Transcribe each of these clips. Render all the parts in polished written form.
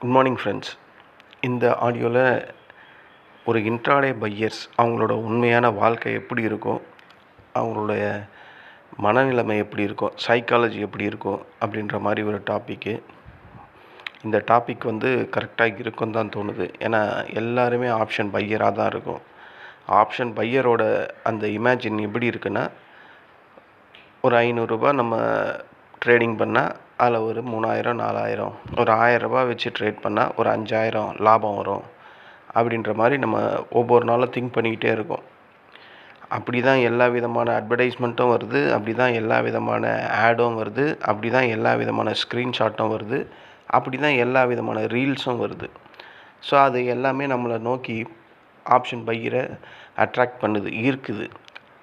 Good morning friends. இந்த ஆடியோவில் ஒரு இன்ட்ராடே பையர்ஸ் அவங்களோட உண்மையான வாழ்க்கை எப்படி இருக்கும், அவங்களுடைய மனநிலைமை எப்படி இருக்கும், சைக்காலஜி எப்படி இருக்கும் அப்படின்ற மாதிரி ஒரு டாப்பிக்கு. இந்த டாபிக் கரெக்டாக இருக்குன்னு தான் தோணுது. ஏன்னா எல்லாருமே ஆப்ஷன் பையராக தான் இருக்கும். ஆப்ஷன் பையரோட அந்த இமேஜின் எப்படி இருக்குன்னா, ஒரு ரூ. 500 நம்ம ட்ரேடிங் பண்ணால் அதில் ஒரு 3000 4000 ஒரு ரூ. 1000 வச்சு ட்ரேட் பண்ணால் ஒரு 5000 லாபம் வரும் அப்படின்ற மாதிரி நம்ம ஒவ்வொரு நாளும் திங்க் பண்ணிக்கிட்டே இருக்கோம். அப்படி தான் எல்லா விதமான அட்வர்டைஸ்மெண்ட்டும் வருது, அப்படி தான் எல்லா விதமான ஆடும் வருது, அப்படி தான் எல்லா விதமான ஸ்க்ரீன்ஷாட்டும் வருது, அப்படி தான் எல்லா விதமான ரீல்ஸும் வருது. ஸோ அது எல்லாமே நம்மளை நோக்கி ஆப்ஷன் பையரை அட்ராக்ட் பண்ணுது, ஈர்க்குது.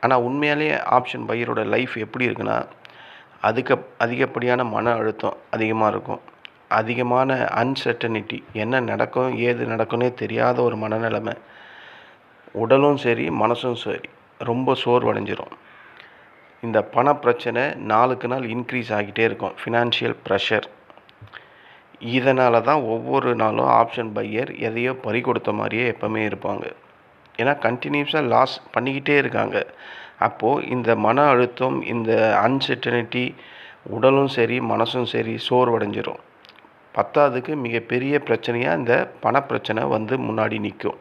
ஆனால் உண்மையாலே ஆப்ஷன் பையரோட லைஃப் எப்படி இருக்குன்னா, அதிகப்படியான மன அழுத்தம் அதிகமாக இருக்கும், அதிகமான அன்சர்டனிட்டி, என்ன நடக்கும் ஏது நடக்கும்னே தெரியாத ஒரு மனநிலைமை, உடலும் சரி மனசும் சரி ரொம்ப சோர்வடைஞ்சிரும். இந்த பண பிரச்சனை நாளுக்கு நாள் இன்க்ரீஸ் ஆகிட்டே இருக்கும், ஃபினான்ஷியல் ப்ரெஷர். இதனால தான் ஒவ்வொரு நாளும் ஆப்ஷன் பையர் எதையோ பறி கொடுத்த மாதிரியே எப்போவுமே இருப்பாங்க. ஏன்னா கண்டினியூஸாக லாஸ் பண்ணிக்கிட்டே இருக்காங்க. அப்போது இந்த மன அழுத்தம், இந்த அன்சர்டனிட்டி, உடலும் சரி மனசும் சரி சோர்வடைஞ்சிரும். பத்தாவதுக்கு மிகப்பெரிய பிரச்சனையாக இந்த பணப்பிரச்சனை முன்னாடி நிற்கும்.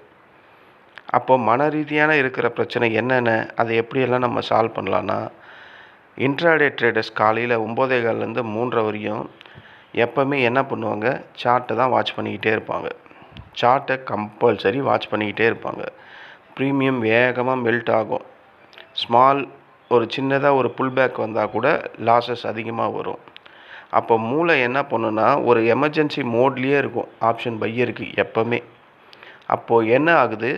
அப்போது மன ரீதியான இருக்கிற பிரச்சனை என்னென்ன, அதை எப்படியெல்லாம் நம்ம சால்வ் பண்ணலான்னா, இன்ட்ராடே ட்ரேடர்ஸ் காலையில் 9:15 3 வரையும் எப்போவுமே என்ன பண்ணுவாங்க, சார்ட்டை தான் வாட்ச் பண்ணிக்கிட்டே இருப்பாங்க. சார்ட்டை கம்பல்சரி வாட்ச் பண்ணிக்கிட்டே இருப்பாங்க. ப்ரீமியம் வேகமாக மெல்ட் ஆகும். ஒரு சின்னதாக ஒரு புல் பேக் வந்தால் கூட லாஸஸ் அதிகமாக வரும். அப்போ மூளை என்ன பண்ணுன்னா, ஒரு எமர்ஜென்சி மோட்லேயே இருக்கும் ஆப்ஷன் பையருக்கு எப்போவுமே. அப்போது என்ன ஆகுது,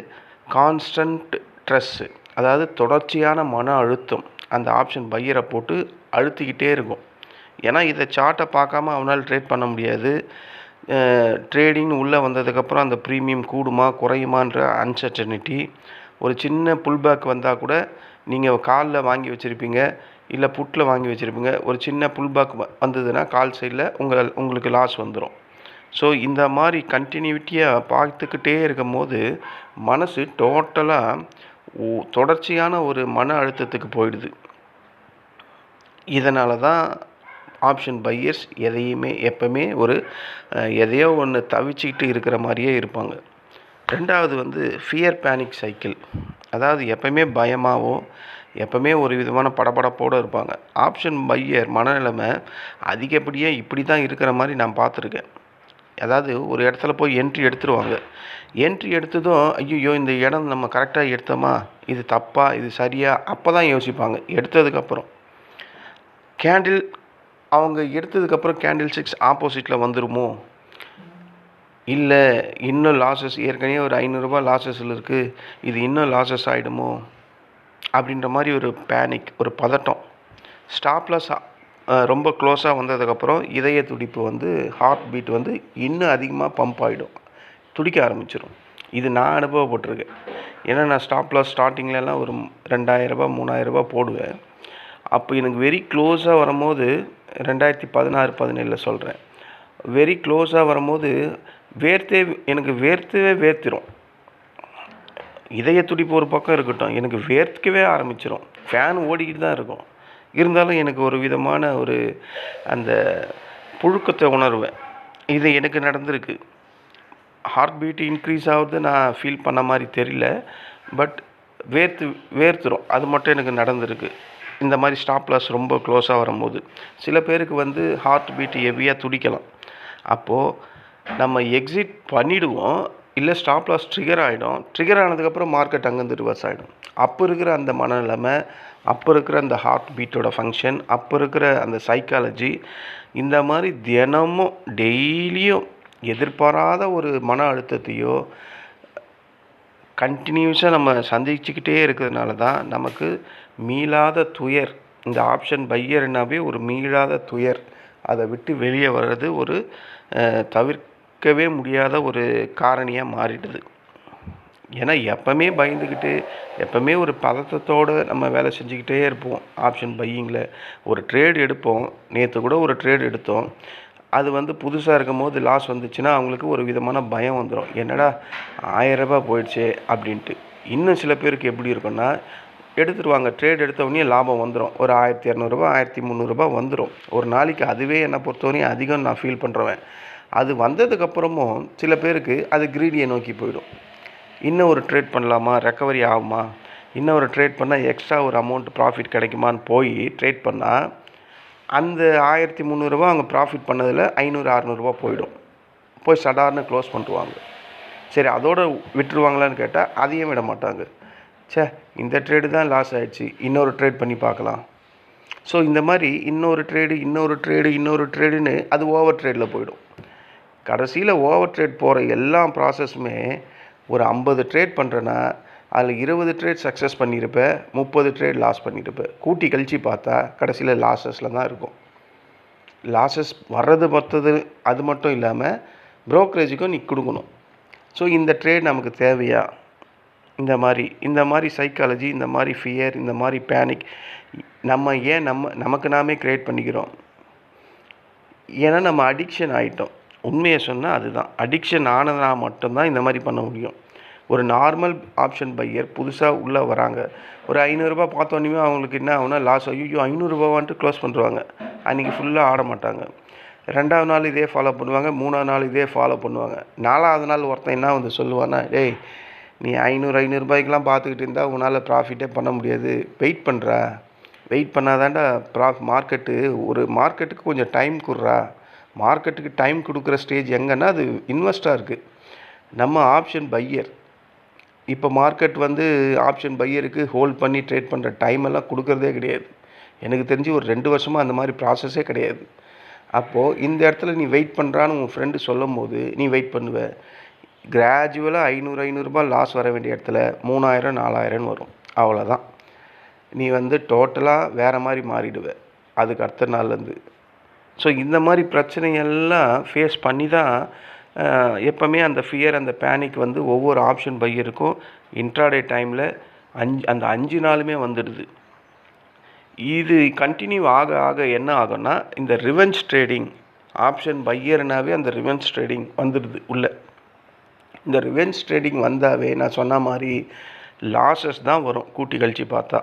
கான்ஸ்டன்ட் ஸ்ட்ரெஸ்ஸு, அதாவது தொடர்ச்சியான மன அழுத்தம் அந்த ஆப்ஷன் பையரை போட்டு அழுத்திக்கிட்டே இருக்கும். ஏன்னா இதை சார்ட்டை பார்க்காம அவனால் ட்ரேட் பண்ண முடியாது. ட்ரேடிங்னு உள்ளே வந்ததுக்கப்புறம் அந்த ப்ரீமியம் கூடுமா குறையுமான்ற அன்சர்டனிட்டி. ஒரு சின்ன புல் பேக் வந்தால் கூட நீங்கள் காலில் வாங்கி வச்சுருப்பீங்க, இல்லை புட்டில் வாங்கி வச்சுருப்பீங்க. ஒரு சின்ன புல் பேக் வந்ததுன்னா கால் சைடில் உங்களுக்கு லாஸ் வந்துடும். ஸோ இந்த மாதிரி கண்டினியூட்டியாக பார்த்துக்கிட்டே இருக்கும் போது மனசு டோட்டலாக தொடர்ச்சியான ஒரு மன அழுத்தத்துக்கு போயிடுது. இதனால தான் ஆப்ஷன் பையர்ஸ் எப்போவுமே எதையோ ஒன்று தவிச்சிக்கிட்டு இருக்கிற மாதிரியே இருப்பாங்க. ரெண்டாவது ஃபியர் பேனிக் சைக்கிள். அதாவது எப்போவுமே பயமாகவும் எப்போவுமே ஒரு விதமான படபடப்போடு இருப்பாங்க. ஆப்ஷன் பையர் மனநிலைமை அதிகப்படியாக இப்படி தான் இருக்கிற மாதிரி நான் பார்த்துருக்கேன். அதாவது ஒரு இடத்துல போய் என்ட்ரி எடுத்துருவாங்க. என்ட்ரி எடுத்ததும் ஐயோ இந்த இடம் நம்ம கரெக்டாக எடுத்தோமா, இது தப்பா இது சரியா, அப்போ தான் யோசிப்பாங்க. எடுத்ததுக்கப்புறம் அவங்க எடுத்ததுக்கப்புறம் கேண்டில் 6 ஆப்போசிட்டில் வந்துடுமோ, இல்லை இன்னும் லாஸஸ், ஏற்கனவே ஒரு ரூ. 500 லாஸஸில் இருக்குது, இது இன்னும் லாஸஸ் ஆகிடுமோ அப்படின்ற மாதிரி ஒரு பேனிக், ஒரு பதட்டம். ஸ்டாப்லாஸ் ரொம்ப க்ளோஸாக வந்ததுக்கப்புறம் இதய துடிப்பு ஹார்ட் பீட் இன்னும் அதிகமாக பம்ப் ஆகிடும், துடிக்க ஆரம்பிச்சிடும். இது நான் அனுபவப்பட்டிருக்கேன். ஏன்னா நான் ஸ்டாப்லாஸ் ஸ்டார்டிங்லலாம் ஒரு 2000 3000 போடுவேன். அப்போ எனக்கு வெரி க்ளோஸாக வரும்போது 2016-17 சொல்கிறேன், வெரி க்ளோஸாக வரும்போது எனக்கு வேர்த்திரும். இதய துடிப்பு ஒரு பக்கம் இருக்கட்டும், எனக்கு வேர்க்கவே ஆரம்பிச்சிடும். ஃபேன் ஓடிக்கிட்டு தான் இருக்கும், இருந்தாலும் எனக்கு ஒரு விதமான அந்த புழுக்கத்தை உணர்வேன். இது எனக்கு நடந்திருக்கு. ஹார்ட் பீட் இன்க்ரீஸ் ஆகுது நான் ஃபீல் பண்ண மாதிரி தெரியல, பட் வேர்த்துரும். அது மட்டும் எனக்கு நடந்திருக்கு. இந்த மாதிரி ஸ்டாப் லாஸ் ரொம்ப க்ளோஸாக வரும்போது சில பேருக்கு ஹார்ட் பீட் ஹெவியாக துடிக்கலாம். அப்போது நம்ம எக்ஸிட் பண்ணிவிடுவோம், இல்லை ஸ்டாப் லாஸ் ட்ரிகர் ஆகிடும். ட்ரிகர் ஆனதுக்கப்புறம் மார்க்கெட் அங்கேருந்து ரிவர்ஸ் ஆகிடும். அப்போ இருக்கிற அந்த மனநிலைமை, அப்போ இருக்கிற அந்த ஹார்ட் பீட்டோட ஃபங்க்ஷன், அப்போ இருக்கிற அந்த சைக்காலஜி, இந்த மாதிரி தினமும் டெய்லியும் எதிர்பாராத ஒரு மன அழுத்தத்தையோ கண்டினியூஸாக நம்ம சந்திச்சுக்கிட்டே இருக்கிறதுனால தான் நமக்கு மீளாத துயர். இந்த ஆப்ஷன் பையர்னாவே ஒரு மீளாத துயர். அதை விட்டு வெளியே வர்றது ஒரு தவிர்க்கவே முடியாத ஒரு காரணியாக மாறிடுது. ஏன்னா எப்போவுமே பயந்துக்கிட்டு, எப்போவுமே ஒரு பதட்டத்தோடு நம்ம வேலை செஞ்சுக்கிட்டே இருப்போம். ஆப்ஷன் பையிங்கில் ஒரு ட்ரேடு எடுப்போம். நேற்று கூட ஒரு ட்ரேடு எடுத்தோம். அது வந்து புதுசாக இருக்கும்போது லாஸ் வந்துச்சுன்னா அவங்களுக்கு ஒரு விதமான பயம் வந்துடும். என்னடா ரூ. 1000 போயிடுச்சே அப்படின்ட்டு. இன்னும் சில பேருக்கு எப்படி இருக்குன்னா, எடுத்துருவாங்க. ட்ரேட் எடுத்த உடனே லாபம் வந்துடும். ஒரு ரூ. 1200 ரூ. 1300 வந்துடும். ஒரு நாளைக்கு அதுவே என்னை பொறுத்தவரையும் அதிகம் நான் ஃபீல் பண்ணுறவன். அது வந்ததுக்கப்புறமும் சில பேருக்கு அது கிரீடியை நோக்கி போயிடும். இன்னும் ஒரு ட்ரேட் பண்ணலாமா, ரெக்கவரி ஆகுமா, இன்னும் ஒரு ட்ரேட் பண்ணால் எக்ஸ்ட்ரா ஒரு அமௌண்ட் ப்ராஃபிட் கிடைக்குமான்னு போய் ட்ரேட் பண்ணால் அந்த ரூ. 1300 அவங்க ப்ராஃபிட் பண்ணதில் 500 600 போயிடும். போய் சடார்னு க்ளோஸ் பண்ணிடுவாங்க. சரி அதோடு விட்டுருவாங்களான்னு கேட்டால் அதையும் விட மாட்டாங்க. இந்த ட்ரேடு தான் லாஸ் ஆகிடுச்சு, இன்னொரு ட்ரேட் பண்ணி பார்க்கலாம். ஸோ இந்த மாதிரி இன்னொரு ட்ரேடுன்னு அது ஓவர் ட்ரேடில் போயிடும். கடைசியில் ஓவர் ட்ரேட் போகிற எல்லா ப்ராசஸுமே ஒரு 50 ட்ரேட் பண்ணுறேன்னா அதில் 20 ட்ரேட் சக்ஸஸ் பண்ணியிருப்பேன், 30 ட்ரேட் லாஸ் பண்ணியிருப்பேன். கூட்டி கழித்து பார்த்தா கடைசியில் லாஸஸில் தான் இருக்கும். லாஸஸ் வர்றது மற்றது அது மட்டும் இல்லாமல் ப்ரோக்கரேஜுக்கும் நீ கொடுக்கணும். ஸோ இந்த ட்ரேட் நமக்கு தேவையா? இந்த மாதிரி சைக்காலஜி, இந்த மாதிரி ஃபியர், இந்த மாதிரி பேனிக் நமக்கு நாமே க்ரியேட் பண்ணிக்கிறோம். ஏன்னா நம்ம அடிக்ஷன் ஆகிட்டோம். உண்மையை சொன்னால் அதுதான். அடிக்ஷன் ஆனதுனா மட்டும்தான் இந்த மாதிரி பண்ண முடியும். ஒரு நார்மல் ஆப்ஷன் பையர் புதுசாக உள்ளே வராங்க, ஒரு 500 பார்த்தோன்னே அவங்களுக்கு என்ன ஆகுனா லாஸ். ஐயோ 500 க்ளோஸ் பண்ணுறாங்க. அன்றைக்கி ஃபுல்லாக ஆட மாட்டாங்க. 2வது நாள் இதே ஃபாலோ பண்ணுவாங்க, 3வது நாள் இதே ஃபாலோ பண்ணுவாங்க. 4வது நாள் ஒருத்தன் என்ன வந்து சொல்லுவான்னா, டேய் நீ 500 பார்த்துக்கிட்டு இருந்தால் உன்னால் ப்ராஃபிட்டே பண்ண முடியாது, வெயிட் பண்ணாதான்டா மார்க்கெட்டுக்கு கொஞ்சம் டைம் கொடுறா. மார்க்கெட்டுக்கு டைம் கொடுக்குற ஸ்டேஜ் எங்கன்னா அது இன்வெஸ்டாக இருக்குது. நம்ம ஆப்ஷன் பையர். இப்போ மார்க்கெட் வந்து ஆப்ஷன் பையருக்கு ஹோல்ட் பண்ணி ட்ரேட் பண்ணுற டைமெல்லாம் கொடுக்குறதே கிடையாது. எனக்கு தெரிஞ்சு ஒரு 2 வருஷமாக அந்த மாதிரி ப்ராசஸே கிடையாது. அப்போது இந்த இடத்துல நீ வெயிட் பண்ணுறான்னு உன் ஃப்ரெண்டு சொல்லும் போது நீ வெயிட் பண்ணுவ. கிராஜுவலாக 500 லாஸ் வர வேண்டிய இடத்துல 3000 4000 வரும். அவ்வளோதான். நீ வந்து டோட்டலாக வேறு மாதிரி மாறிடுவ அதுக்கு அடுத்த நாள்லேருந்து. ஸோ இந்த மாதிரி பிரச்சனையெல்லாம் ஃபேஸ் பண்ணி தான் எப்போவுமே அந்த ஃபியர், அந்த பேனிக் வந்து ஒவ்வொரு ஆப்ஷன் பையருக்கும் இன்ட்ராடே டைமில் அந்த 5 நாளுமே வந்துடுது. இது கண்டினியூ ஆக ஆக என்ன ஆகும்னா இந்த ரிவெஞ்ச் ட்ரேடிங், ஆப்ஷன் பையர்னாவே அந்த ரிவெஞ்ச் ட்ரேடிங் வந்துடுது உள்ளே. இந்த ரிவெஞ்ச் ட்ரேடிங் வந்தாவே நான் சொன்ன மாதிரி லாஸஸ் தான் வரும். கூட்டி கழிச்சு பார்த்தா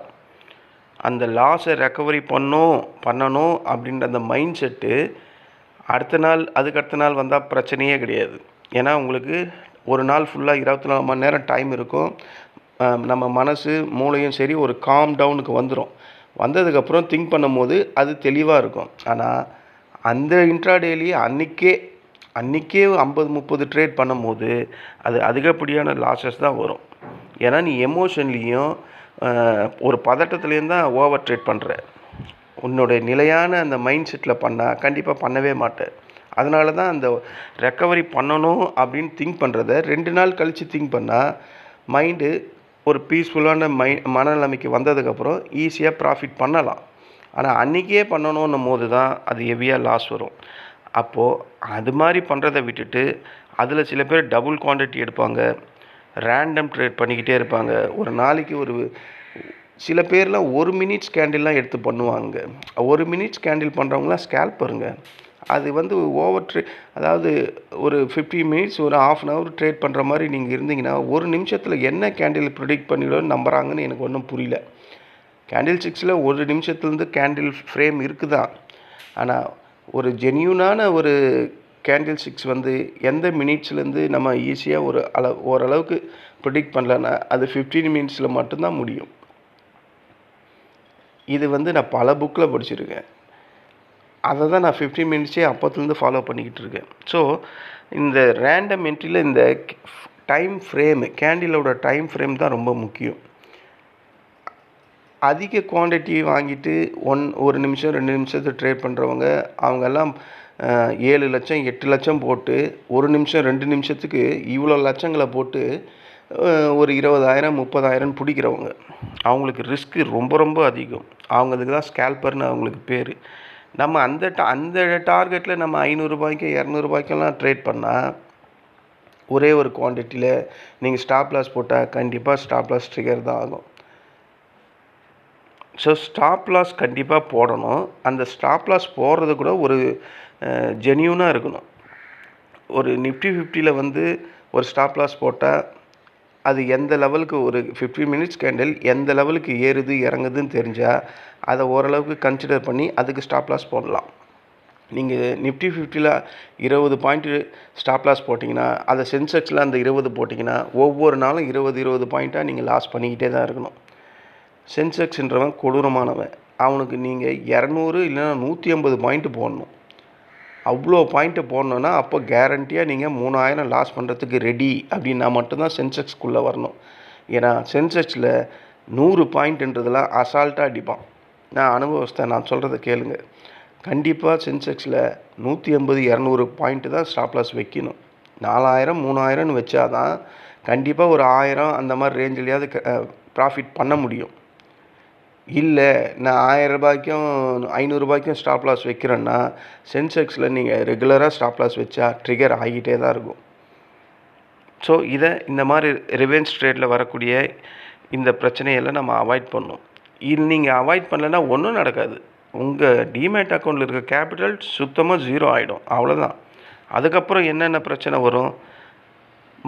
அந்த லாஸை ரெக்கவரி பண்ணணும் அப்படின்ற அந்த மைண்ட் செட்டு அதுக்கு அடுத்த நாள் வந்தால் பிரச்சனையே கிடையாது. ஏன்னா உங்களுக்கு ஒரு நாள் ஃபுல்லாக 24 மணி நேரம் டைம் இருக்கும். நம்ம மனசு மூளையும் சரி ஒரு காம் டவுனுக்கு வந்துடும். வந்ததுக்கப்புறம் திங்க் பண்ணும்போது அது தெளிவாக இருக்கும். ஆனால் அந்த இன்ட்ராடேலேயே அன்றைக்கே 50-30 ட்ரேட் பண்ணும்போது அது அதிகப்படியான லாஸஸ் தான் வரும். ஏன்னா நீ எமோஷன்லேயும் ஒரு பதட்டத்துலேயும் தான் ஓவர் ட்ரேட் பண்ணுற. உன்னுடைய நிலையான அந்த மைண்ட் செட்டில் பண்ணால் கண்டிப்பாக பண்ணவே மாட்டேன். அதனால தான் அந்த ரெக்கவரி பண்ணணும் அப்படின்னு திங்க் பண்ணுறத 2 நாள் கழித்து திங்க் பண்ணால் மைண்டு ஒரு பீஸ்ஃபுல்லான மனநிலைமைக்கு வந்ததுக்கப்புறம் ஈஸியாக ப்ராஃபிட் பண்ணலாம். ஆனால் அன்றைக்கே பண்ணணுன்னும் போது தான் அது ஹெவியாக லாஸ் வரும். அப்போது அது மாதிரி பண்ணுறதை விட்டுட்டு அதில் சில பேர் டபுள் குவான்டிட்டி எடுப்பாங்க, ரேண்டம் ட்ரேட் பண்ணிக்கிட்டே இருப்பாங்க. ஒரு நாளைக்கு சில பேர்லாம் 1 மினிட்ஸ் கேண்டில்லாம் எடுத்து பண்ணுவாங்க. 1 மினிட்ஸ் கேண்டில் பண்ணுறவங்களாம் ஸ்கேல்பருங்க. அது வந்து அதாவது ஒரு 50 மினிட்ஸ் ஒரு ½ அன் ஹவர் ட்ரேட் பண்ணுற மாதிரி நீங்கள் இருந்தீங்கன்னா ஒரு நிமிஷத்தில் என்ன கேண்டில் ப்ரிடிக்ட் பண்ணிவிடுன்னு நம்புகிறாங்கன்னு எனக்கு ஒன்றும் புரியல. கேண்டில் 6ல் ஒரு நிமிஷத்துலேருந்து கேண்டில் ஃப்ரேம் இருக்குதான். ஆனால் ஒரு ஜென்யூனான ஒரு கேண்டில் 6 வந்து எந்த மினிட்ஸ்லேருந்து நம்ம ஈஸியாக ஓரளவுக்கு ப்ரிடிக்ட் பண்ணலன்னா அது 15 மினிட்ஸில் மட்டும்தான் முடியும். இது வந்து நான் பல புக்கில் படிச்சிருக்கேன். அதை தான் நான் 15 மினிட்ஸே அப்போத்துலேருந்து ஃபாலோ பண்ணிக்கிட்டு இருக்கேன். ஸோ இந்த ரேண்டம் என்ட்ரியில் இந்த டைம் ஃப்ரேமு, கேண்டிலோட டைம் ஃப்ரேம் தான் ரொம்ப முக்கியம். அதிக குவான்டிட்டி வாங்கிட்டு 1 நிமிஷம் 2 நிமிஷத்தை ட்ரேட் பண்ணுறவங்க அவங்கெல்லாம் 7 லட்சம் 8 லட்சம் போட்டு 1 நிமிஷம் 2 நிமிஷத்துக்கு இவ்வளோ லட்சங்களை போட்டு ஒரு 20,000 30,000 பிடிக்கிறவங்க, அவங்களுக்கு ரிஸ்க்கு ரொம்ப ரொம்ப அதிகம். அவங்களுக்கு தான் ஸ்கேல்பர்னு அவங்களுக்கு பேர். நம்ம அந்த டார்கெட்டில் நம்ம 500 200 ட்ரேட் பண்ணால் ஒரே ஒரு குவான்டிட்டியில் நீங்கள் ஸ்டாப் லாஸ் போட்டால் கண்டிப்பாக ஸ்டாப் லாஸ் ட்ரிகர் தான் ஆகும். ஸோ ஸ்டாப் லாஸ் கண்டிப்பாக போடணும். அந்த ஸ்டாப் லாஸ் போடுறது கூட ஒரு ஜென்யூனாக இருக்கணும். ஒரு நிஃப்டி 50ல் வந்து ஒரு ஸ்டாப் லாஸ் போட்டால் அது எந்த லெவலுக்கு ஒரு 15 மினிட்ஸ் கேண்டில் எந்த லெவலுக்கு ஏறுது இறங்குதுன்னு தெரிஞ்சால் அதை ஓரளவுக்கு கன்சிடர் பண்ணி அதுக்கு ஸ்டாப் லாஸ் போடலாம். நீங்கள் நிஃப்டி 50ல் 20 பாயிண்ட்டு ஸ்டாப் லாஸ் போட்டிங்கன்னா அதை சென்செக்ஸில் அந்த 20 போட்டிங்கன்னா ஒவ்வொரு நாளும் 20 பாயிண்ட்டாக நீங்கள் லாஸ் பண்ணிக்கிட்டே தான் இருக்கணும். சென்செக்ஸ்ன்றவன் கொடூரமானவன். அவனுக்கு நீங்கள் 200 இல்லைன்னா 150 பாயிண்ட்டு போடணும். அவ்வளோ பாயிண்ட்டு போடணுன்னா அப்போ கேரண்டியாக நீங்கள் 3000 லாஸ் பண்ணுறதுக்கு ரெடி அப்படின்னா மட்டும்தான் சென்செக்ஸ்க்குள்ளே வரணும். ஏன்னா சென்செக்ஸில் 100 பாயிண்ட்டுன்றதெல்லாம் அசால்ட்டாக அடிப்பான். நான் அனுபவஸ்தேன், நான் சொல்கிறத கேளுங்க. கண்டிப்பாக சென்செக்ஸில் 150 200 பாயிண்ட்டு தான் ஸ்டாப் லாஸ் வைக்கணும். 4000 3000ன்னு வச்சா தான் கண்டிப்பாக ஒரு 1000 அந்த மாதிரி ரேஞ்சிலையாவது ப்ராஃபிட் பண்ண முடியும். இல்லை நான் 1000 ரூபாய்க்கும் 500 ரூபாய்க்கும் ஸ்டாப் லாஸ் வைக்கிறேன்னா சென்செக்ஸில் நீங்கள் ரெகுலராக ஸ்டாப் லாஸ் வச்சா ட்ரிகர் ஆகிட்டே தான் இருக்கும். ஸோ இதை இந்த மாதிரி ரிவென்ஸ் ட்ரேடில் வரக்கூடிய இந்த பிரச்சனையெல்லாம் நம்ம அவாய்ட் பண்ணணும். இது நீங்கள் அவாய்ட் பண்ணலைன்னா ஒன்றும் நடக்காது. உங்கள் டிமேட் அக்கௌண்ட்டில் இருக்க கேபிட்டல் சுத்தமாக 0 ஆகிடும், அவ்வளோதான். அதுக்கப்புறம் என்னென்ன பிரச்சனை வரும்?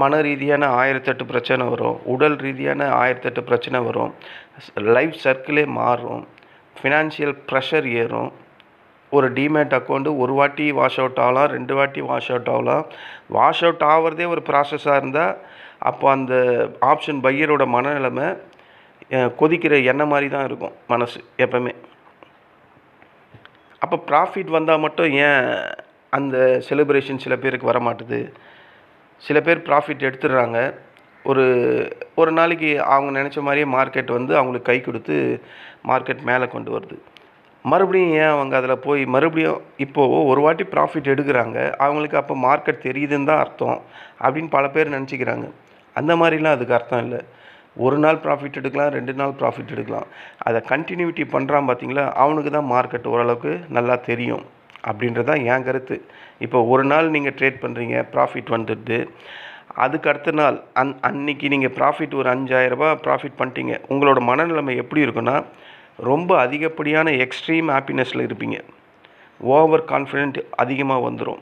மன ரீதியான 1008 பிரச்சனை வரும், உடல் ரீதியான 1008 பிரச்சனை வரும், லைஃப் சர்க்கிளே மாறும், ஃபினான்ஷியல் ப்ரெஷர் ஏறும். ஒரு டிமேட் அக்கௌண்ட்டு ஒரு வாட்டி வாஷ் அவுட் ஆகலாம், 2 வாட்டி வாஷ் அவுட் ஆகலாம். வாஷ் அவுட் ஆகிறதே ஒரு ப்ராசஸாக இருந்தால் அப்போ அந்த ஆப்ஷன் பையரோட மனநிலைமை கொதிக்கிற எண்ணெய் மாதிரி தான் இருக்கும் மனசு எப்பவுமே. அப்போ ப்ராஃபிட் வந்தால் மட்டும் ஏன் அந்த செலிப்ரேஷன் சில பேருக்கு வர மாட்டுது? சில பேர் ப்ராஃபிட் எடுத்துடுறாங்க, ஒரு நாளைக்கு அவங்க நினச்ச மாதிரியே மார்க்கெட் வந்து அவங்களுக்கு கை கொடுத்து மார்க்கெட் மேலே கொண்டு வருது. மறுபடியும் ஏன் அவங்க அதில் போய் மறுபடியும் இப்போது ஒரு வாட்டி ப்ராஃபிட் எடுக்கிறாங்க, அவங்களுக்கு அப்போ மார்க்கெட் தெரியுதுன்னு தான் அர்த்தம் அப்படின்னு பல பேர் நினச்சிக்கிறாங்க. அந்த மாதிரிலாம் அதுக்கு அர்த்தம் இல்லை. ஒரு நாள் ப்ராஃபிட் எடுக்கலாம், 2 நாள் ப்ராஃபிட் எடுக்கலாம். அதை கண்டினியூட்டி பண்ணுறான் பார்த்தீங்களா, அவனுக்கு தான் மார்க்கெட் ஓரளவுக்கு நல்லா தெரியும் அப்படின்றது தான் என் கருத்து. இப்போ ஒரு நாள் நீங்கள் ட்ரேட் பண்ணுறீங்க, ப்ராஃபிட் வந்துடுது. அதுக்கு அடுத்த நாள் அன்னைக்கு நீங்கள் ப்ராஃபிட் ஒரு 5000 ரூபாய் ப்ராஃபிட் பண்ணிட்டீங்க. உங்களோட மனநிலைமை எப்படி இருக்குன்னா, ரொம்ப அதிகப்படியான எக்ஸ்ட்ரீம் ஹாப்பினஸில் இருப்பீங்க. ஓவர் கான்ஃபிடென்ட் அதிகமாக வந்துடும்.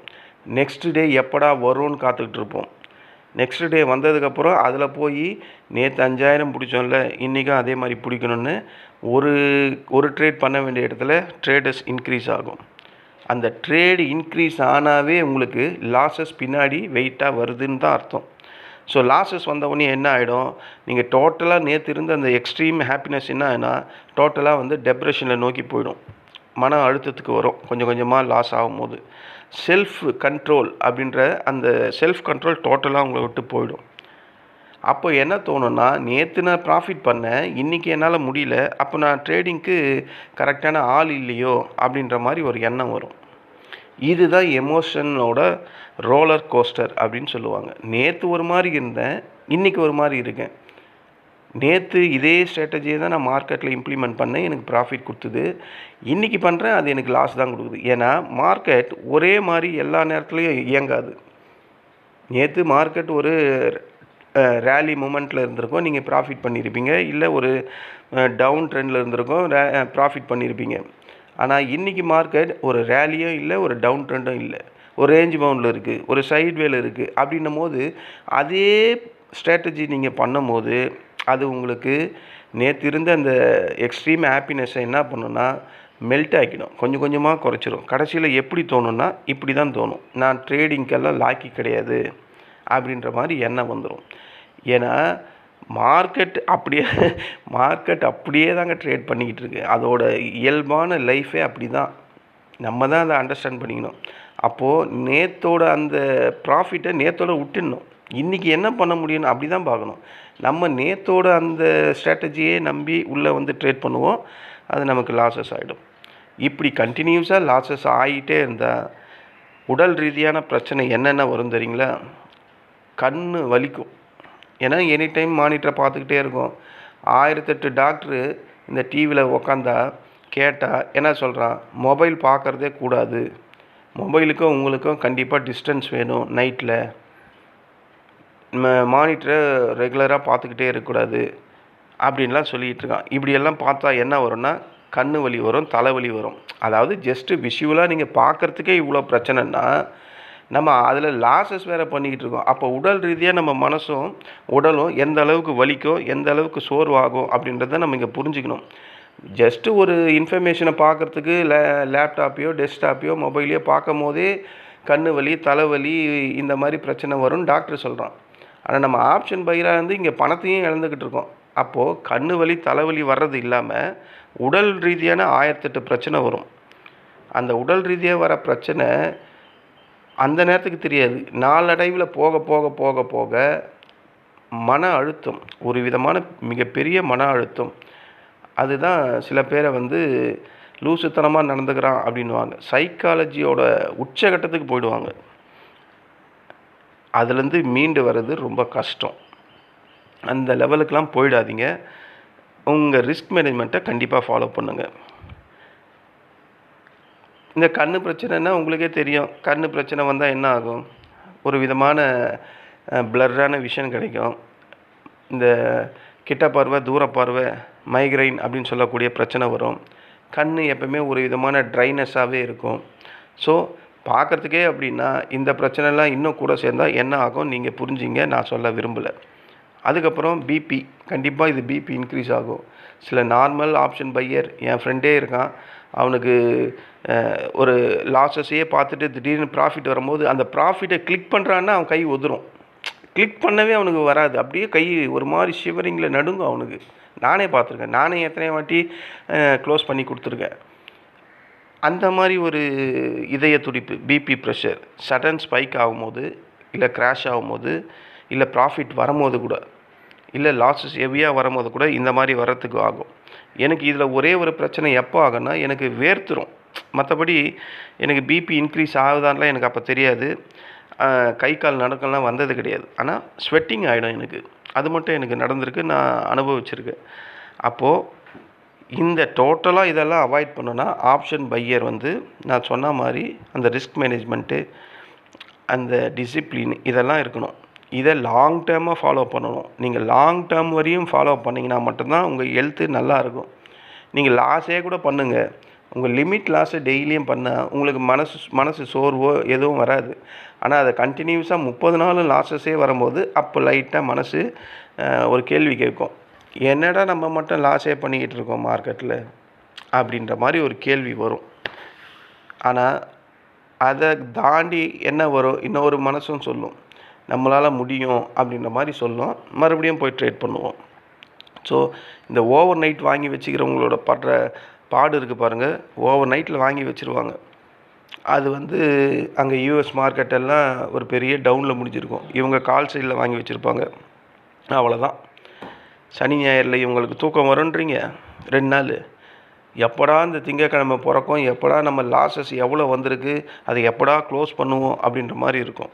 நெக்ஸ்ட் டே எப்படா வரும்னு காத்துக்கிட்டு இருப்போம். நெக்ஸ்ட் டே வந்ததுக்கப்புறம் அதில் போய் நேற்று 5000 பிடிச்சோம்ல, இன்றைக்கும் அதே மாதிரி பிடிக்கணும்னு ஒரு ட்ரேட் பண்ண வேண்டிய இடத்துல ட்ரேடர்ஸ் இன்க்ரீஸ் ஆகும். அந்த ட்ரேடு இன்க்ரீஸ் ஆனாவே உங்களுக்கு லாஸஸ் பின்னாடி வெயிட்டாக வருதுன்னு தான் அர்த்தம். ஸோ லாஸஸ் வந்தவொடனே என்ன ஆகிடும்? நீங்கள் டோட்டலாக நேற்று இருந்த அந்த எக்ஸ்ட்ரீம் ஹாப்பினஸ் என்ன ஆகினா டோட்டலாக வந்து டெப்ரெஷனில் நோக்கி போயிடும், மன அழுத்தத்துக்கு வரும். கொஞ்சம் கொஞ்சமாக லாஸ் ஆகும்போது செல்ஃப் கண்ட்ரோல் அப்படின்ற அந்த செல்ஃப் கண்ட்ரோல் டோட்டலாக உங்களை விட்டு போயிடும். அப்போ என்ன தோணுன்னா, நேற்று நான் ப்ராஃபிட் பண்ணேன், இன்றைக்கி என்னால் முடியல, அப்போ நான் ட்ரேடிங்க்கு கரெக்டான ஆள் இல்லையோ அப்படின்ற மாதிரி ஒரு எண்ணம் வரும். இதுதான் எமோஷனோட ரோலர் கோஸ்டர் அப்படின்னு சொல்லுவாங்க. நேற்று ஒரு மாதிரி இருந்தேன், இன்றைக்கி ஒரு மாதிரி இருக்கேன். நேற்று இதே ஸ்ட்ராட்டஜியை தான் நான் மார்க்கெட்டில் இம்ப்ளிமெண்ட் பண்ணேன், எனக்கு ப்ராஃபிட் கொடுத்துது. இன்றைக்கி பண்ணுறேன், அது எனக்கு லாஸ் தான் கொடுக்குது. ஏன்னா மார்க்கெட் ஒரே மாதிரி எல்லா நேரத்துலையும் இயங்காது. நேற்று மார்க்கெட் ஒரு ரேலி மூமெண்ட்டில் இருந்திருக்கும், நீங்கள் ப்ராஃபிட் பண்ணியிருப்பீங்க. இல்லை ஒரு டவுன் ட்ரெண்டில் இருந்திருக்கும், ப்ராஃபிட் பண்ணியிருப்பீங்க. ஆனால் இன்றைக்கி மார்க்கெட் ஒரு ரேலியும் இல்லை, ஒரு டவுன் ட்ரெண்டும் இல்லை, ஒரு ரேஞ்ச் பவுண்டில் இருக்குது, ஒரு சைட்வேல இருக்குது. அப்படின்னும் போது அதே ஸ்ட்ராட்டஜி நீங்கள் பண்ணும் போது அது உங்களுக்கு நேற்று இருந்த அந்த எக்ஸ்ட்ரீம் ஹாப்பினஸை என்ன பண்ணுன்னா மெல்ட் ஆக்கிடும், கொஞ்சம் கொஞ்சமாக குறைச்சிரும். கடைசியில் எப்படி தோணுன்னா இப்படி தான் தோணும், நான் ட்ரேடிங்க்கெல்லாம் லாக்கி கிடையாது அப்படின்ற மாதிரி எண்ணம் வந்துடும். ஏன்னா மார்க்கெட் அப்படியே தாங்க ட்ரேட் பண்ணிக்கிட்டு இருக்கு. அதோட இயல்பான லைஃபே அப்படி தான். நம்ம தான் அதை அண்டர்ஸ்டாண்ட் பண்ணிக்கணும். அப்போது நேற்றோட அந்த ப்ராஃபிட்டை நேற்றோட விட்டுடணும். இன்றைக்கி என்ன பண்ண முடியும்னு அப்படி தான் பார்க்கணும். நம்ம நேற்றோட அந்த ஸ்ட்ராட்டஜியே நம்பி உள்ளே வந்து ட்ரேட் பண்ணுவோம், அது நமக்கு லாஸஸ் ஆகிடும். இப்படி கண்டினியூஸாக லாஸஸ் ஆகிட்டே இருந்தால் உடல் ரீதியான பிரச்சனை என்னென்ன வரும் தெரியுங்களா? கண் வலிக்கும். ஏன்னா எனி டைம் மானிட்டரை பார்த்துக்கிட்டே இருக்கும். 1008 டாக்டரு இந்த டிவியில் உக்காந்தா கேட்டால் என்ன சொல்கிறான்? மொபைல் பார்க்குறதே கூடாது, மொபைலுக்கும் உங்களுக்கும் கண்டிப்பாக டிஸ்டன்ஸ் வேணும், நைட்டில் மானிட்டரை ரெகுலராக பார்த்துக்கிட்டே இருக்கக்கூடாது, அப்படின்லாம் சொல்லிகிட்டு இருக்கான். இப்படியெல்லாம் பார்த்தா என்ன வரும்னா, கண்ணு வலி வரும், தலைவலி வரும். அதாவது ஜஸ்ட்டு விஷுவலாக நீங்கள் பார்க்குறதுக்கே இவ்வளோ பிரச்சனைன்னா, நம்ம அதில் லாஸஸ் வேறு பண்ணிக்கிட்டு இருக்கோம். அப்போ உடல் ரீதியாக நம்ம மனசும் உடலும் எந்த அளவுக்கு வலிக்கும், எந்த அளவுக்கு சோர்வாகும் அப்படின்றத நம்ம இங்கே புரிஞ்சுக்கணும். ஜஸ்ட்டு ஒரு இன்ஃபர்மேஷனை பார்க்குறதுக்கு லேப்டாப்பையோ டெஸ்க்டாப்பையோ மொபைலையோ பார்க்கும் போதே கண்ணு வலி, தலைவலி இந்த மாதிரி பிரச்சனை வரும்னு டாக்டர் சொல்கிறான். ஆனால் நம்ம ஆப்ஷன் பையராக இருந்து இங்கே பணத்தையும் இழந்துக்கிட்டு இருக்கோம். அப்போது கண்ணு வலி, தலைவலி வர்றது இல்லாமல் உடல் ரீதியான 1008 பிரச்சனை வரும். அந்த உடல் ரீதியாக வர பிரச்சனை அந்த நேரத்துக்கு தெரியாது. நாளடைவில் போக போக போக போக மன அழுத்தம், ஒரு விதமான மிகப்பெரிய மன அழுத்தம். அதுதான் சில பேரை வந்து லூசுத்தனமாக நடந்துக்கிறான் அப்படின்வாங்க. சைக்காலஜியோட உச்சகட்டத்துக்கு போயிடுவாங்க. அதுலேருந்து மீண்டு வர்றது ரொம்ப கஷ்டம். அந்த லெவலுக்கெலாம் போயிடாதீங்க. உங்கள் ரிஸ்க் மேனேஜ்மெண்ட்டை கண்டிப்பாக ஃபாலோ பண்ணுங்கள். இந்த கண் பிரச்சனைன்னா உங்களுக்கே தெரியும். கண் பிரச்சனை வந்தால் என்ன ஆகும்? ஒரு விதமான பிளர்ரான விஷன் கிடைக்கும். இந்த கிட்ட பார்வை, தூர பார்வை, மைக்ரைன் அப்படின்னு சொல்லக்கூடிய பிரச்சனை வரும். கண் எப்பவுமே ஒரு விதமான ட்ரைனஸாகவே இருக்கும். ஸோ பார்க்குறதுக்கே அப்படின்னா இந்த பிரச்சனைலாம் இன்னும் கூட சேர்ந்தால் என்ன ஆகும் நீங்கள் புரிஞ்சிங்க, நான் சொல்ல விரும்பலை. அதுக்கப்புறம் பிபி, கண்டிப்பாக இது பிபி இன்க்ரீஸ் ஆகும். சில நார்மல் ஆப்ஷன் பையர், என் ஃப்ரெண்டே இருக்கான், அவனுக்கு ஒரு லாஸஸையே பார்த்துட்டு திடீர்னு ப்ராஃபிட் வரும்போது அந்த ப்ராஃபிட்டை கிளிக் பண்ணுறான்னா அவன் கை உதிரும். கிளிக் பண்ணவே அவனுக்கு வராது. அப்படியே கை ஒரு மாதிரி ஷிவரிங்கில் நடுங்கும் அவனுக்கு. நானே பார்த்துருக்கேன். நானே எத்தனை வாட்டி க்ளோஸ் பண்ணி கொடுத்துருக்கேன். அந்த மாதிரி ஒரு இதய துடிப்பு, பிபி ப்ரெஷர் சடன் ஸ்பைக் ஆகும்போது, இல்லை கிராஷ் ஆகும்போது, இல்லை ப்ராஃபிட் வரும்போது கூட, இல்லை லாஸஸ் ஹெவியாக வரும்போது கூட இந்த மாதிரி வர்றதுக்கு ஆகும். எனக்கு இதில் ஒரே ஒரு பிரச்சனை எப்போ ஆகுன்னா, எனக்கு வேர்த்துரும். மற்றபடி எனக்கு பிபி இன்க்ரீஸ் ஆகுதான்லாம் எனக்கு அப்போ தெரியாது. கை கால் நடுக்கம்லாம் வந்தது கிடையாது. ஆனால் ஸ்வெட்டிங் ஆகிடும் எனக்கு. அது மட்டும் எனக்கு நடந்திருக்கு, நான் அனுபவிச்சிருக்கேன். அப்போது இந்த டோட்டலாக இதெல்லாம் அவாய்ட் பண்ணணுன்னா ஆப்ஷன் பையர் வந்து நான் சொன்ன மாதிரி அந்த ரிஸ்க் மேனேஜ்மெண்ட்டு, அந்த டிசிப்ளின் இதெல்லாம் இருக்கணும். இதை லாங் டேர்மாக ஃபாலோ பண்ணணும். நீங்கள் லாங் டேர்ம் வரையும் ஃபாலோ பண்ணிங்கன்னா மட்டும்தான் உங்கள் ஹெல்த்து நல்லாயிருக்கும். நீங்கள் லாஸே கூட பண்ணுங்கள், உங்கள் லிமிட் லாஸை டெய்லியும் பண்ணால் உங்களுக்கு மனசு சோர்வோ எதுவும் வராது. ஆனால் அதை கண்டினியூஸாக 30 நாளும் லாஸஸே வரும்போது அப்போ லைட்டாக மனசு ஒரு கேள்வி கேட்கும். என்னடா நம்ம மட்டும் லாஸே பண்ணிக்கிட்டு இருக்கோம் மார்க்கெட்டில் அப்படின்ற மாதிரி ஒரு கேள்வி வரும். ஆனால் அதை தாண்டி என்ன வரும், இன்னொரு மனசும் சொல்லும், நம்மளால் முடியும் அப்படின்ற மாதிரி சொல்லும். மறுபடியும் போய் ட்ரேட் பண்ணுவோம். ஸோ இந்த ஓவர் நைட் வாங்கி வச்சுக்கிறவங்களோட படுற பாடு இருக்குது பாருங்கள். ஓவர் நைட்டில் வாங்கி வச்சுருவாங்க. அது வந்து அங்கே யூஎஸ் மார்க்கெட்டெல்லாம் ஒரு பெரிய டவுனில் முடிஞ்சிருக்கும். இவங்க கால் சைடில் வாங்கி வச்சுருப்பாங்க. அவ்வளோதான். சனி ஞாயிறில் இவங்களுக்கு தூக்கம் வரும்ன்றீங்க 2 நாள். எப்படா இந்த திங்கக்கிழமை பிறக்கும், எப்படா நம்ம லாஸஸ் எவ்வளோ வந்திருக்கு, அதை எப்படா க்ளோஸ் பண்ணுவோம் அப்படின்ற மாதிரி இருக்கும்.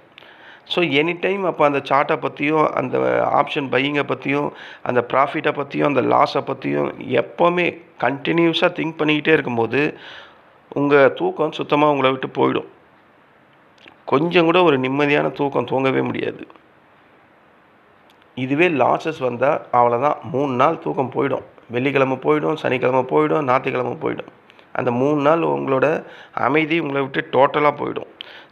ஸோ எனி டைம் அப்போ அந்த சார்ட்டை பற்றியும், அந்த ஆப்ஷன் பையிங்கை பற்றியும், அந்த ப்ராஃபிட்டை பற்றியும், அந்த லாஸை பற்றியும் எப்போவுமே கண்டினியூஸாக திங்க் பண்ணிக்கிட்டே இருக்கும்போது உங்கள் தூக்கம் சுத்தமாக உங்களை விட்டு போயிடும். கொஞ்சம் கூட ஒரு நிம்மதியான தூக்கம் தூங்கவே முடியாது. இதுவே லாஸஸ் வந்தால் அவ்வளோதான். 3 நாள் தூக்கம் போயிடும். வெள்ளிக்கிழமை போயிடும், சனிக்கிழமை போயிடும், ஞாயிற்றுக்கிழமை போயிடும். அந்த 3 நாள் உங்களோட அமைதி உங்களை விட்டு டோட்டலாக போயிடும்.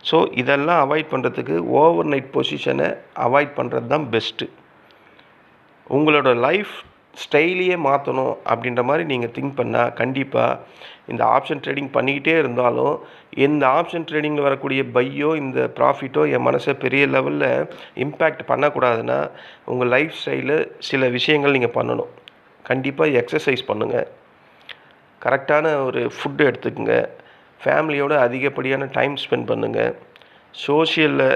ஸோ இதெல்லாம் அவாய்ட் பண்ணுறதுக்கு ஓவர் நைட் பொசிஷனை அவாய்ட் பண்ணுறது தான் பெஸ்ட்டு. உங்களோட லைஃப் ஸ்டைலையே மாற்றணும் அப்படின்ற மாதிரி நீங்கள் திங்க் பண்ணால் கண்டிப்பாக இந்த ஆப்ஷன் ட்ரேடிங் பண்ணிக்கிட்டே இருந்தாலும் இந்த ஆப்ஷன் ட்ரேடிங்கில் வரக்கூடிய பையோ இந்த ப்ராஃபிட்டோ என் மனசை பெரிய லெவலில் இம்பேக்ட் பண்ணக்கூடாதுன்னா உங்கள் லைஃப் ஸ்டைலில் சில விஷயங்கள் நீங்கள் பண்ணணும். கண்டிப்பாக எக்ஸசைஸ் பண்ணுங்கள், கரெக்டான ஒரு ஃபுட்டு எடுத்துக்கோங்க, ஃபேமிலியோடு அதிகப்படியான டைம் ஸ்பெண்ட் பண்ணுங்கள், சோஷியலில்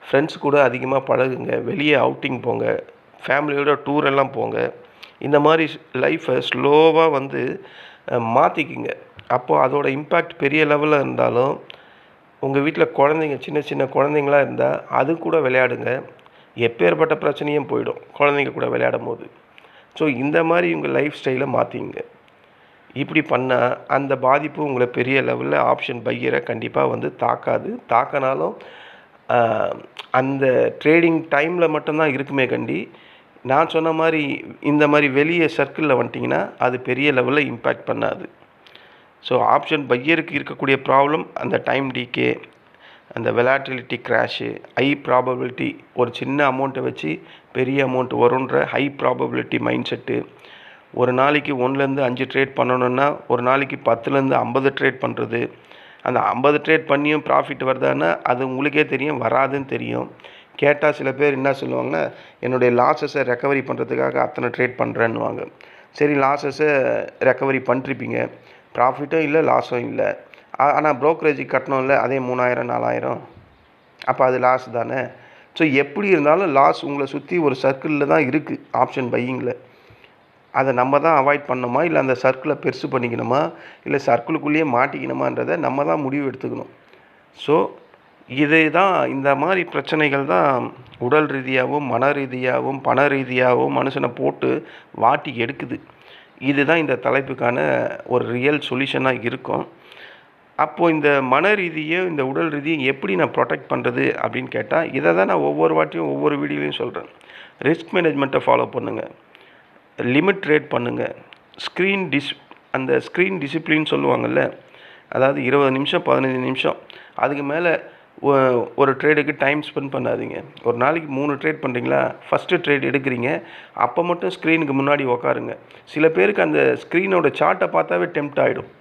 ஃப்ரெண்ட்ஸ் கூட அதிகமாக பழகுங்க, வெளியே அவுட்டிங் போங்க, ஃபேமிலியோட டூர் எல்லாம் போங்க. இந்த மாதிரி லைஃப்பை ஸ்லோவாக வந்து மாற்றிக்கிங்க. அப்போது அதோட இம்பேக்ட் பெரிய லெவலில் இருந்தாலும் உங்கள் வீட்டில் குழந்தைங்க சின்ன சின்ன குழந்தைங்களாக இருந்தால் அது கூட விளையாடுங்க. எப்பேற்பட்ட பிரச்சனையும் போயிடும் குழந்தைங்க கூட விளையாடும் போது. ஸோ இந்த மாதிரி உங்கள் லைஃப் ஸ்டைலை மாற்றிங்க. இப்படி பண்ணால் அந்த பாதிப்பு உங்களை பெரிய லெவலில் ஆப்ஷன் பையரை கண்டிப்பாக வந்து தாக்காது. தாக்கினாலும் அந்த ட்ரேடிங் டைமில் மட்டும்தான் இருக்குமே கண்டி நான் சொன்ன மாதிரி இந்த மாதிரி வெளியே சர்க்கிளில் வந்துட்டிங்கன்னா அது பெரிய லெவலில் இம்பேக்ட் பண்ணாது. ஸோ ஆப்ஷன் பையருக்கு இருக்கக்கூடிய ப்ராப்ளம் அந்த டைம் டிகே, அந்த வெலாட்டிலிட்டி கிராஷு, ஹை ப்ராபபிலிட்டி, ஒரு சின்ன அமௌண்ட்டை வச்சு பெரிய அமௌண்ட் வருன்ற ஹை ப்ராபபிலிட்டி மைண்ட் செட்டு. ஒரு நாளைக்கு 1லேருந்து 5 ட்ரேட் பண்ணணுன்னா ஒரு நாளைக்கு 10லேருந்து 50 ட்ரேட் பண்ணுறது. அந்த 50 ட்ரேட் பண்ணியும் ப்ராஃபிட் வருதான்னா அது உங்களுக்கே தெரியும், வராதுன்னு தெரியும். கேட்டால் சில பேர் என்ன சொல்லுவாங்கன்னா, என்னுடைய லாஸஸை ரெக்கவரி பண்ணுறதுக்காக அத்தனை ட்ரேட் பண்ணுறேன்னுவாங்க. சரி, லாஸஸை ரெக்கவரி பண்ணிருப்பீங்க, ப்ராஃபிட்டும் இல்லை லாஸும் இல்லை. ஆனால் ப்ரோக்கரேஜுக்கு கட்டணும்ல, அதே 3000 4000, அப்போ அது லாஸ் தானே. ஸோ எப்படி இருந்தாலும் லாஸ் உங்களை சுற்றி ஒரு சர்க்கிளில் தான் இருக்குது ஆப்ஷன் பையிங்கில். அதை நம்ம தான் அவாய்ட் பண்ணணுமா, இல்லை அந்த சர்க்கிளை பெருசு பண்ணிக்கணுமா, இல்லை சர்க்கிளுக்குள்ளேயே மாட்டிக்கணுமான்றதை நம்ம தான் முடிவு எடுத்துக்கணும். ஸோ இது தான், இந்த மாதிரி பிரச்சனைகள் தான் உடல் ரீதியாகவும் மன ரீதியாகவும் பண ரீதியாகவும் மனுஷனை போட்டு வாட்டி எடுக்குது. இதுதான் இந்த தலைப்புக்கான ஒரு ரியல் சொல்யூஷனாக இருக்கும். அப்போது இந்த மன ரீதியும் இந்த உடல் ரீதியும் எப்படி நான் ப்ரொடெக்ட் பண்ணுறது அப்படின்னு கேட்டால், இதை தான் நான் ஒவ்வொரு வாட்டியும் ஒவ்வொரு வீடியோலையும் சொல்கிறேன். ரிஸ்க் மேனேஜ்மெண்ட்டை ஃபாலோ பண்ணுங்கள், லிமிட் ட்ரேட் பண்ணுங்கள், அந்த ஸ்க்ரீன் டிசிப்ளின் சொல்லுவாங்கள்ல, அதாவது 20 நிமிஷம் 15 நிமிஷம் அதுக்கு மேலே ஒரு ட்ரேடுக்கு டைம் ஸ்பெண்ட் பண்ணாதீங்க. ஒரு நாளைக்கு 3 ட்ரேட் பண்ணுறீங்களா, ஃபஸ்ட்டு ட்ரேட் எடுக்கிறீங்க, அப்போ மட்டும் ஸ்க்ரீனுக்கு முன்னாடி உக்காருங்க. சில பேருக்கு அந்த ஸ்க்ரீனோட சார்ட்டை பார்த்தாவே டெம்ப்ட் ஆகிடும்.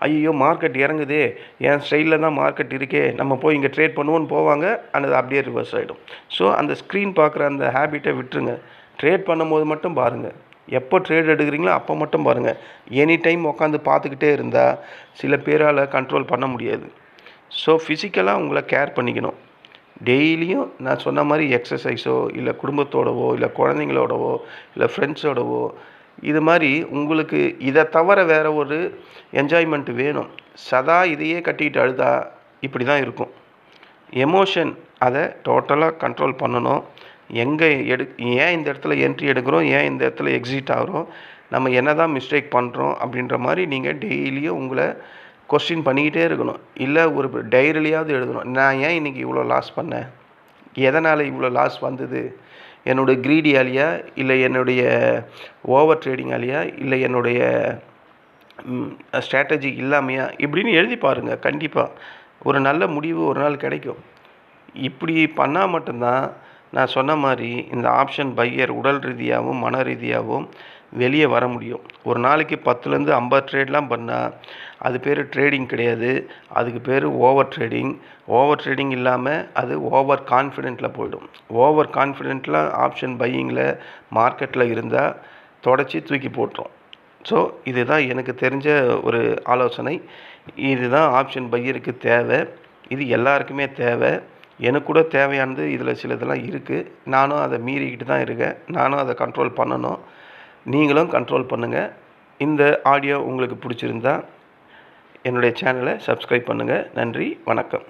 ஐயோ மார்க்கெட் இறங்குதே, என் ஸ்டைலில் தான் மார்க்கெட் இருக்கே, நம்ம போய் இங்கே ட்ரேட் பண்ணுவோன்னு போவாங்க, அது அப்படியே ரிவர்ஸ் ஆகிடும். ஸோ அந்த ஸ்க்ரீன் பார்க்குற அந்த ஹேபிட்டை விட்டுருங்க. ட்ரேட் பண்ணும்போது மட்டும் பாருங்கள், எப்போ ட்ரேட் எடுக்கிறீங்களோ அப்போ மட்டும் பாருங்கள். எனி டைம் உட்காந்து பார்த்துக்கிட்டே இருந்தால் சில பேரால் கண்ட்ரோல் பண்ண முடியாது. ஸோ ஃபிசிக்கலாக உங்களை கேர் பண்ணிக்கணும். டெய்லியும் நான் சொன்ன மாதிரி எக்ஸசைஸோ, இல்லை குடும்பத்தோடவோ, இல்லை குழந்தைங்களோடவோ, இல்லை ஃப்ரெண்ட்ஸோடவோ, இது மாதிரி உங்களுக்கு இதை தவிர வேறு ஒரு என்ஜாய்மெண்ட் வேணும். சதா இதையே கட்டிக்கிட்டு அழுதா இப்படி தான் இருக்கும். எமோஷன் அதை டோட்டலாக கண்ட்ரோல் பண்ணணும். ஏன் இந்த இடத்துல என்ட்ரி எடுக்கிறோம், ஏன் இந்த இடத்துல எக்ஸிட் ஆகிறோம், நம்ம என்ன தான் மிஸ்டேக் பண்ணுறோம் அப்படின்ற மாதிரி நீங்கள் டெய்லியும் உங்களை கொஸ்டின் பண்ணிக்கிட்டே இருக்கணும். இல்லை ஒரு டைரிலையாவது எழுதணும். நான் ஏன் இன்றைக்கி இவ்வளோ லாஸ் பண்ணேன், எதனால் இவ்வளோ லாஸ் வந்தது, என்னுடைய க்ரீடியாலியா, இல்லை என்னுடைய ஓவர் ட்ரேடிங்காலியா, இல்லை என்னுடைய ஸ்ட்ராட்டஜி இல்லாமையா, இப்படின்னு எழுதி பாருங்கள். கண்டிப்பாக ஒரு நல்ல முடிவு ஒரு நாள் கிடைக்கும். இப்படி பண்ணால் மட்டும்தான் நான் சொன்ன மாதிரி இந்த ஆப்ஷன் பையர் உடல் ரீதியாகவும் மன ரீதியாகவும் வெளியே வர முடியும். ஒரு நாளைக்கு 10லேருந்து 50 ட்ரேட்லாம் பண்ணால் அது பேர் ட்ரேடிங் கிடையாது, அதுக்கு பேர் ஓவர் ட்ரேடிங். ஓவர் ட்ரேடிங் இல்லாமல் அது ஓவர் கான்ஃபிடென்ட்டில் போய்டும். ஓவர் கான்ஃபிடென்ட்டில் ஆப்ஷன் பையிங்கில் மார்க்கெட்டில் இருந்தால் தொடச்சி தூக்கி போட்டுரும். ஸோ இதுதான் எனக்கு தெரிஞ்ச ஒரு ஆலோசனை. இதுதான் ஆப்ஷன் பையருக்கு தேவை. இது எல்லாருக்குமே தேவை. எனக்கு கூட தேவையானது இதில் சிலதெல்லாம் இருக்குது. நானும் அதை மீறிக்கிட்டு தான் இருக்கேன். நானும் அதை கண்ட்ரோல் பண்ணணும். நீங்களும் கண்ட்ரோல் பண்ணுங்கள். இந்த ஆடியோ உங்களுக்கு பிடிச்சிருந்தா என்னுடைய சேனலை சப்ஸ்கிரைப் பண்ணுங்கள். நன்றி, வணக்கம்.